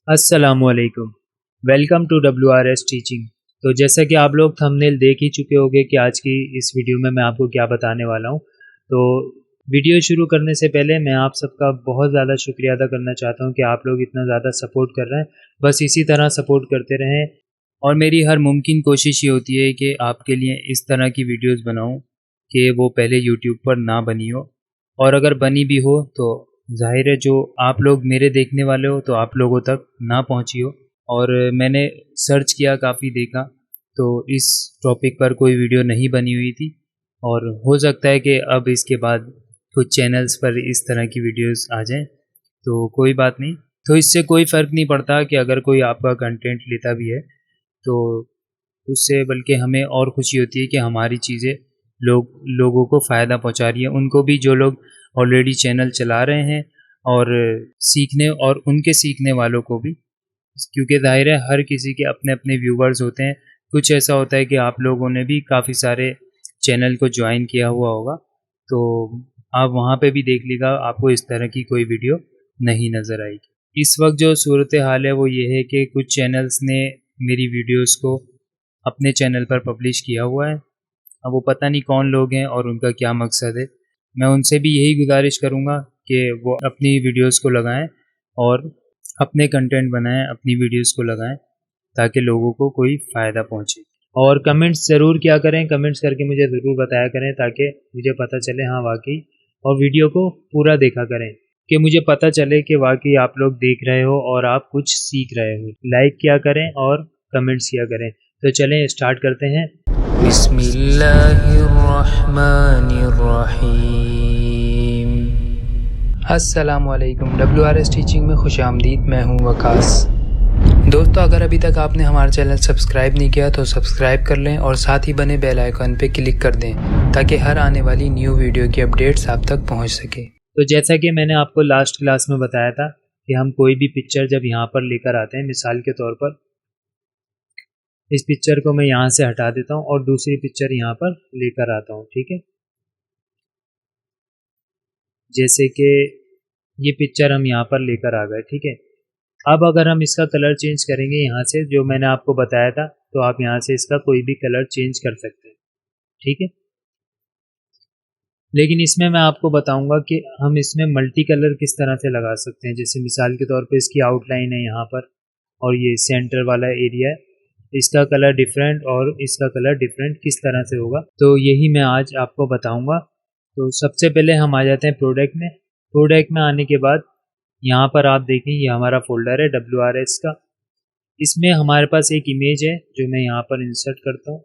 अस्सलामुअलैकुम। Welcome to WRS teaching. तो जैसा कि आप लोग थंबनेल देख ही चुके होंगे कि आज की इस वीडियो में मैं आपको क्या बताने वाला हूं। तो वीडियो शुरू करने से पहले मैं आप सबका बहुत ज़्यादा शुक्रिया अदा करना चाहता हूं कि आप लोग इतना ज़्यादा सपोर्ट कर रहे हैं। बस इसी तरह सपोर्ट करते रहें और मेरी हर मुमकिन कोशिश ये होती है कि आपके लिए इस तरह की वीडियोज़ बनाऊँ कि वो पहले यूट्यूब पर ना बनी हो, और अगर बनी भी हो तो ज़ाहिर है जो आप लोग मेरे देखने वाले हो तो आप लोगों तक ना पहुंची हो। और मैंने सर्च किया, काफ़ी देखा, तो इस टॉपिक पर कोई वीडियो नहीं बनी हुई थी। और हो सकता है कि अब इसके बाद कुछ चैनल्स पर इस तरह की वीडियोस आ जाएं, तो कोई बात नहीं। तो इससे कोई फ़र्क नहीं पड़ता कि अगर कोई आपका कंटेंट लेता भी है तो उससे बल्कि हमें और खुशी होती है कि हमारी चीज़ें लोगों को फ़ायदा पहुंचा रही है, उनको भी जो लोग ऑलरेडी चैनल चला रहे हैं, और सीखने और उनके सीखने वालों को भी, क्योंकि ज़ाहिर है हर किसी के अपने अपने व्यूवर्स होते हैं। कुछ ऐसा होता है कि आप लोगों ने भी काफ़ी सारे चैनल को ज्वाइन किया हुआ होगा, तो आप वहाँ पे भी देख लीजिएगा, आपको इस तरह की कोई वीडियो नहीं नज़र आएगी। इस वक्त जो सूरत हाल है वो ये है कि कुछ चैनल्स ने मेरी वीडियोस को अपने चैनल पर पब्लिश किया हुआ है। अब वो पता नहीं कौन लोग हैं और उनका क्या मकसद है। मैं उनसे भी यही गुजारिश करूँगा कि वो अपनी वीडियोस को लगाएं और अपने कंटेंट बनाएं, अपनी वीडियोस को लगाएं, ताकि लोगों को कोई फ़ायदा पहुँचे। और कमेंट्स ज़रूर किया करें, कमेंट्स करके मुझे ज़रूर बताया करें ताकि मुझे पता चले हाँ वाकई, और वीडियो को पूरा देखा करें कि मुझे पता चले कि वाकई आप लोग देख रहे हो और आप कुछ सीख रहे हो। लाइक किया करें और कमेंट्स किया करें। तो चलें स्टार्ट करते हैं। बिस्मिल्लाहिर्रहमानिर्रहीम। अस्सलामुअलैकुम। WRS टीचिंग में खुश आमदीद। मैं हूँ वकास। दोस्तों, अगर अभी तक आपने हमारा चैनल सब्सक्राइब नहीं किया तो सब्सक्राइब कर लें और साथ ही बने बेल आइकन पे क्लिक कर दें ताकि हर आने वाली न्यू वीडियो की अपडेट्स आप तक पहुंच सके। तो जैसा कि मैंने आपको लास्ट क्लास में बताया था कि हम कोई भी पिक्चर जब यहाँ पर लेकर आते हैं, मिसाल के तौर पर इस पिक्चर को मैं यहाँ से हटा देता हूँ और दूसरी पिक्चर यहाँ पर लेकर आता हूँ, ठीक है। जैसे कि ये पिक्चर हम यहाँ पर लेकर आ गए, ठीक है। अब अगर हम इसका कलर चेंज करेंगे यहाँ से, जो मैंने आपको बताया था, तो आप यहाँ से इसका कोई भी कलर चेंज कर सकते हैं, ठीक है। लेकिन इसमें मैं आपको बताऊंगा कि हम इसमें मल्टी कलर किस तरह से लगा सकते हैं। जैसे मिसाल के तौर पे इसकी आउटलाइन है यहाँ पर, और ये सेंटर वाला एरिया है, इसका कलर डिफरेंट और इसका कलर डिफरेंट किस तरह से होगा, तो यही मैं आज आपको बताऊंगा। तो सबसे पहले हम आ जाते हैं प्रोडक्ट में। प्रोडक्ट में आने के बाद यहाँ पर आप देखें, ये हमारा फोल्डर है WRS का। इसमें हमारे पास एक इमेज है जो मैं यहाँ पर इंसर्ट करता हूँ।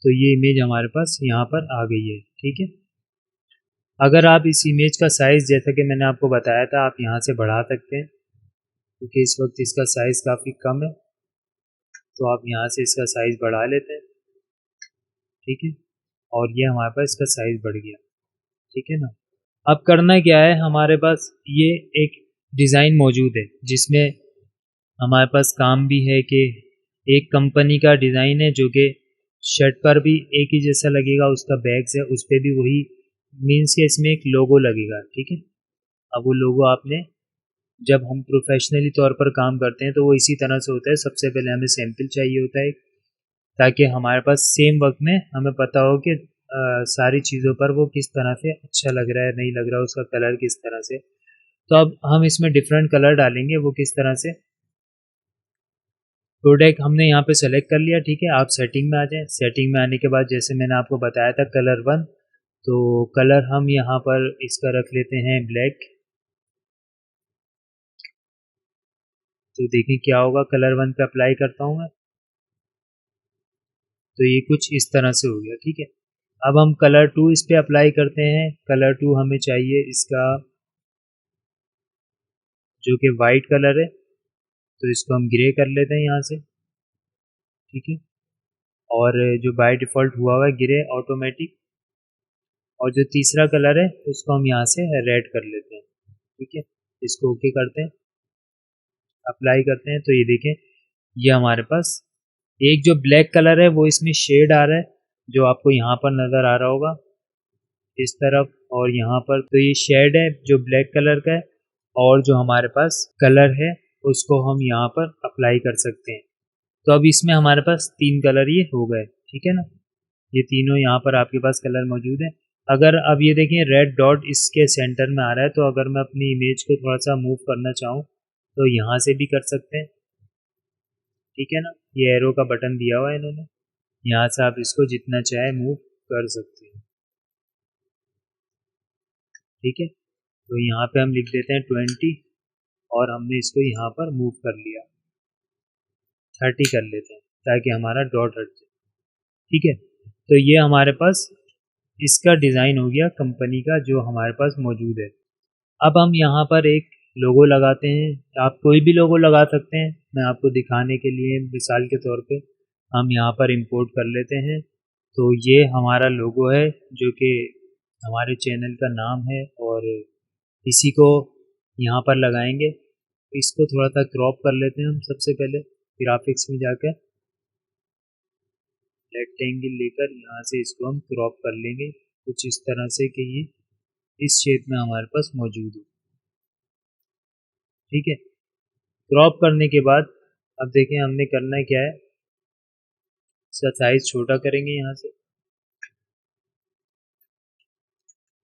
तो ये इमेज हमारे पास यहाँ पर आ गई है, ठीक है। अगर आप इस इमेज का साइज़, जैसा कि मैंने आपको बताया था, आप यहाँ से बढ़ा सकते हैं, क्योंकि इस वक्त इसका साइज़ काफ़ी कम है, तो आप यहाँ से इसका साइज़ बढ़ा लेते हैं, ठीक है। और ये हमारे पास इसका साइज़ बढ़ गया, ठीक है ना। अब करना क्या है, हमारे पास ये एक डिज़ाइन मौजूद है जिसमें हमारे पास काम भी है कि एक कंपनी का डिज़ाइन है जो कि शर्ट पर भी एक ही जैसा लगेगा, उसका बैग्स है उस पर भी वही, मीन्स के इसमें एक लोगो लगेगा, ठीक है। अब वो लोगो आपने, जब हम प्रोफेशनली तौर पर काम करते हैं तो वो इसी तरह से होता है। सबसे पहले हमें सैंपल चाहिए होता है, ताकि हमारे पास सेम वक्त में हमें पता हो कि सारी चीज़ों पर वो किस तरह से अच्छा लग रहा है, नहीं लग रहा है, उसका कलर किस तरह से। तो अब हम इसमें डिफरेंट कलर डालेंगे, वो किस तरह से। प्रोडक्ट हमने यहाँ पे सेलेक्ट कर लिया, ठीक है। आप सेटिंग में आ जाएं। सेटिंग में आने के बाद जैसे मैंने आपको बताया था कलर 1, तो कलर हम यहाँ पर इसका रख लेते हैं ब्लैक। तो देखिए क्या होगा, कलर 1 पे अप्लाई करता हूँ मैं, तो ये कुछ इस तरह से हो गया, ठीक है। अब हम कलर 2 इस पे अप्लाई करते हैं। कलर 2 हमें चाहिए इसका, जो कि वाइट कलर है, तो इसको हम ग्रे कर लेते हैं यहाँ से, ठीक है। और जो बाय डिफ़ॉल्ट हुआ हुआ है ग्रे ऑटोमेटिक, और जो तीसरा कलर है उसको हम यहाँ से रेड कर लेते हैं, ठीक है। इसको ओके करते हैं, अप्लाई करते हैं, तो ये देखें, ये हमारे पास एक जो ब्लैक कलर है वो इसमें शेड आ रहा है, जो आपको यहाँ पर नज़र आ रहा होगा इस तरफ, और यहाँ पर तो ये शेड है जो ब्लैक कलर का है। और जो हमारे पास कलर है उसको हम यहाँ पर अप्लाई कर सकते हैं। तो अब इसमें हमारे पास 3 कलर ये हो गए, ठीक है ना। ये तीनों यहाँ पर आपके पास कलर मौजूद है। अगर अब ये देखें रेड डॉट इसके सेंटर में आ रहा है, तो अगर मैं अपनी इमेज को थोड़ा सा मूव करना चाहूँ तो यहाँ से भी कर सकते हैं, ठीक है ना। ये एरो का बटन दिया हुआ है इन्होंने, यहाँ से आप इसको जितना चाहे मूव कर सकते हैं, ठीक है। तो यहाँ पे हम लिख देते हैं 20 और हमने इसको यहाँ पर मूव कर लिया, 30 कर लेते हैं ताकि हमारा डॉट हट जाए, ठीक है। तो ये हमारे पास इसका डिज़ाइन हो गया कंपनी का जो हमारे पास मौजूद है। अब हम यहाँ पर एक लोगो लगाते हैं, आप कोई भी लोगो लगा सकते हैं। मैं आपको दिखाने के लिए मिसाल के तौर पे हम यहाँ पर इंपोर्ट कर लेते हैं। तो ये हमारा लोगो है जो कि हमारे चैनल का नाम है, और इसी को यहाँ पर लगाएंगे। इसको थोड़ा सा क्रॉप कर लेते हैं हम सबसे पहले, ग्राफिक्स में जाकर रेक्टेंगल लेकर यहाँ से इसको हम क्रॉप कर लेंगे कुछ इस तरह से कि ये इस शेप में हमारे पास मौजूद हो, ठीक है। क्रॉप करने के बाद अब देखें हमने करना क्या है, इसका साइज छोटा करेंगे यहाँ से।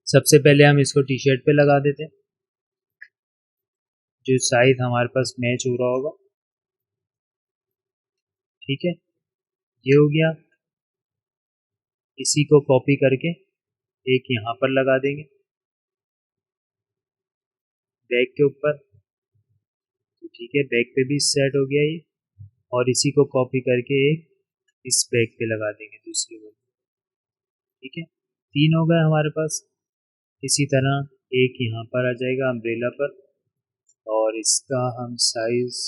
सबसे पहले हम इसको टी शर्ट पे लगा देते हैं जो साइज हमारे पास मैच हो रहा होगा, ठीक है। ये हो गया। इसी को कॉपी करके एक यहाँ पर लगा देंगे बैक के ऊपर, तो ठीक है, बैक पे भी सेट हो गया ये। और इसी को कॉपी करके एक इस बैक पे लगा देंगे दूसरे वाले, ठीक है। 3 हो गए हमारे पास। इसी तरह एक यहाँ पर आ जाएगा अम्ब्रेला पर, और इसका हम साइज,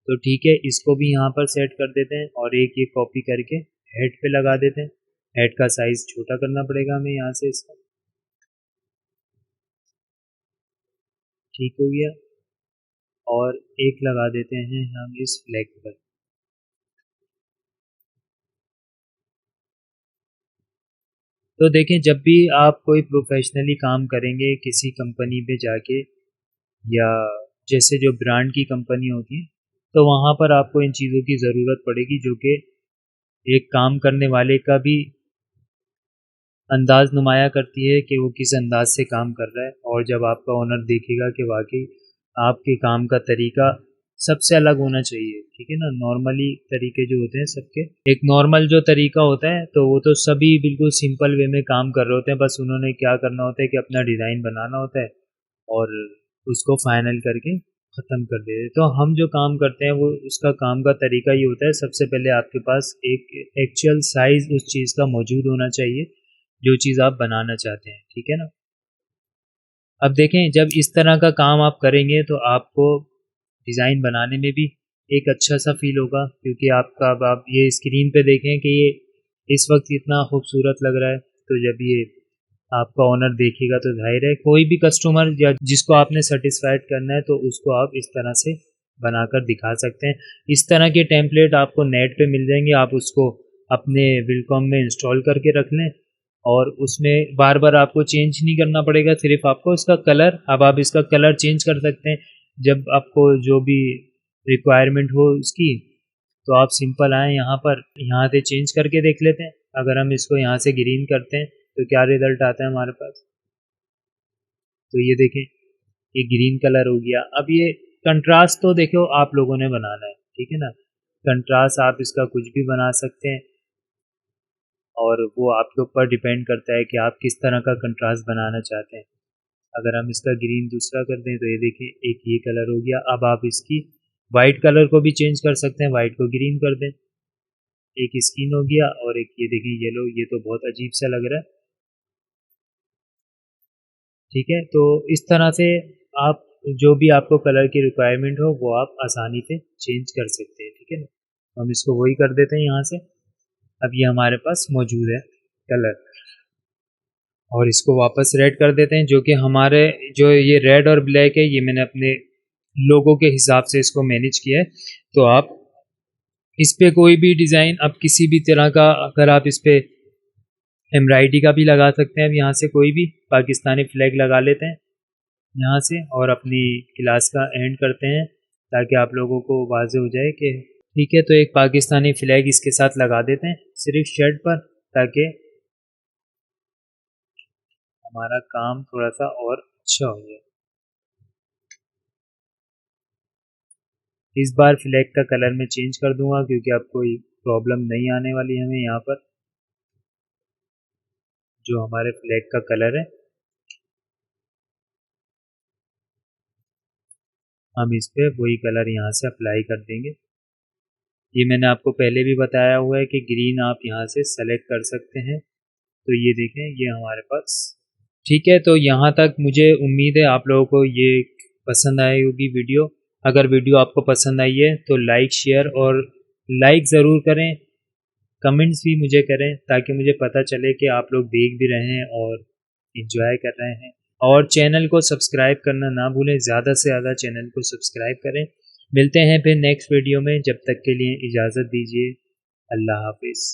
तो ठीक है, इसको भी यहाँ पर सेट कर देते हैं और एक ये कॉपी करके हेड पे लगा देते हैं। हेड का साइज छोटा करना पड़ेगा हमें यहाँ से इसका, ठीक हो गया। और एक लगा देते हैं हम इस फ्लैग पर, तो देखें जब भी आप कोई प्रोफेशनली काम करेंगे किसी कंपनी पे जाके, या जैसे जो ब्रांड की कंपनी होती है, तो वहाँ पर आपको इन चीज़ों की ज़रूरत पड़ेगी जो कि एक काम करने वाले का भी अंदाज़ नुमाया करती है कि वो किस अंदाज से काम कर रहा है। और जब आपका ओनर देखेगा कि वाकई आपके काम का तरीका सबसे अलग होना चाहिए, ठीक है ना। नॉर्मली तरीके जो होते हैं सबके, एक नॉर्मल जो तरीका होता है तो वो तो सभी बिल्कुल सिंपल वे में काम कर रहे होते हैं, बस उन्होंने क्या करना होता है कि अपना डिज़ाइन बनाना होता है और उसको फाइनल करके ख़त्म कर देते हैं। तो हम जो काम करते हैं वो उसका काम का तरीका ये होता है, सबसे पहले आपके पास एक एक्चुअल साइज़ उस चीज़ का मौजूद होना चाहिए जो चीज़ आप बनाना चाहते हैं, ठीक है ना। अब देखें जब इस तरह का काम आप करेंगे तो आपको डिज़ाइन बनाने में भी एक अच्छा सा फील होगा, क्योंकि आपका अब आप ये स्क्रीन पे देखें कि ये इस वक्त कितना खूबसूरत लग रहा है। तो जब ये आपका ओनर देखेगा तो जाहिर है कोई भी कस्टमर या जिसको आपने सेटिस्फाइड करना है तो उसको आप इस तरह से बनाकर दिखा सकते हैं। इस तरह के टेम्पलेट आपको नेट पे मिल जाएंगे, आप उसको अपने विलकॉम में इंस्टॉल करके रख लें और उसमें बार बार आपको चेंज नहीं करना पड़ेगा, सिर्फ आपको इसका कलर, अब आप इसका कलर चेंज कर सकते हैं जब आपको जो भी रिक्वायरमेंट हो उसकी। तो आप सिंपल आएँ यहाँ पर, यहाँ से चेंज करके देख लेते हैं। अगर हम इसको यहाँ से ग्रीन करते हैं तो क्या रिज़ल्ट आता है हमारे पास, तो ये देखें ये ग्रीन कलर हो गया। अब ये कंट्रास्ट तो देखो आप लोगों ने बनाना है, ठीक है ना। कंट्रास्ट आप इसका कुछ भी बना सकते हैं और वो आपके ऊपर डिपेंड करता है कि आप किस तरह का कंट्रास्ट बनाना चाहते हैं। अगर हम इसका ग्रीन दूसरा कर दें तो ये देखिए एक ये कलर हो गया। अब आप इसकी वाइट कलर को भी चेंज कर सकते हैं, वाइट को ग्रीन कर दें, एक स्किन हो गया। और एक ये देखिए येलो, ये तो बहुत अजीब सा लग रहा है, ठीक है। तो इस तरह से आप जो भी आपको कलर की रिक्वायरमेंट हो वो आप आसानी से चेंज कर सकते हैं, ठीक है ना। हम इसको वही कर देते हैं यहाँ से। अब ये हमारे पास मौजूद है कलर, और इसको वापस रेड कर देते हैं, जो कि हमारे जो ये रेड और ब्लैक है ये मैंने अपने लोगों के हिसाब से इसको मैनेज किया है। तो आप इस पे कोई भी डिज़ाइन, अब किसी भी तरह का अगर आप इस पे एम्ब्रॉयडरी का भी लगा सकते हैं। अब यहाँ से कोई भी पाकिस्तानी फ्लैग लगा लेते हैं यहाँ से और अपनी क्लास का एंड करते हैं ताकि आप लोगों को वाज़ेह हो जाए कि ठीक है। तो एक पाकिस्तानी फ्लैग इसके साथ लगा देते हैं सिर्फ शर्ट पर, ताकि हमारा काम थोड़ा सा और अच्छा हो जाए। इस बार फ्लैग का कलर मैं चेंज कर दूंगा क्योंकि अब कोई प्रॉब्लम नहीं आने वाली हमें यहाँ पर। जो हमारे फ्लैग का कलर है हम इस पर वही कलर यहाँ से अप्लाई कर देंगे। ये मैंने आपको पहले भी बताया हुआ है कि ग्रीन आप यहाँ से सेलेक्ट कर सकते हैं। तो ये देखें ये हमारे पास ठीक है। तो यहाँ तक मुझे उम्मीद है आप लोगों को ये पसंद आई होगी वीडियो। अगर वीडियो आपको पसंद आई है तो लाइक शेयर और लाइक ज़रूर करें, कमेंट्स भी मुझे करें ताकि मुझे पता चले कि आप लोग देख भी रहे हैं और इन्जॉय कर रहे हैं। और चैनल को सब्सक्राइब करना ना भूलें, ज़्यादा से ज़्यादा चैनल को सब्सक्राइब करें। मिलते हैं फिर नेक्स्ट वीडियो में, जब तक के लिए इजाज़त दीजिए। अल्लाह हाफिज़।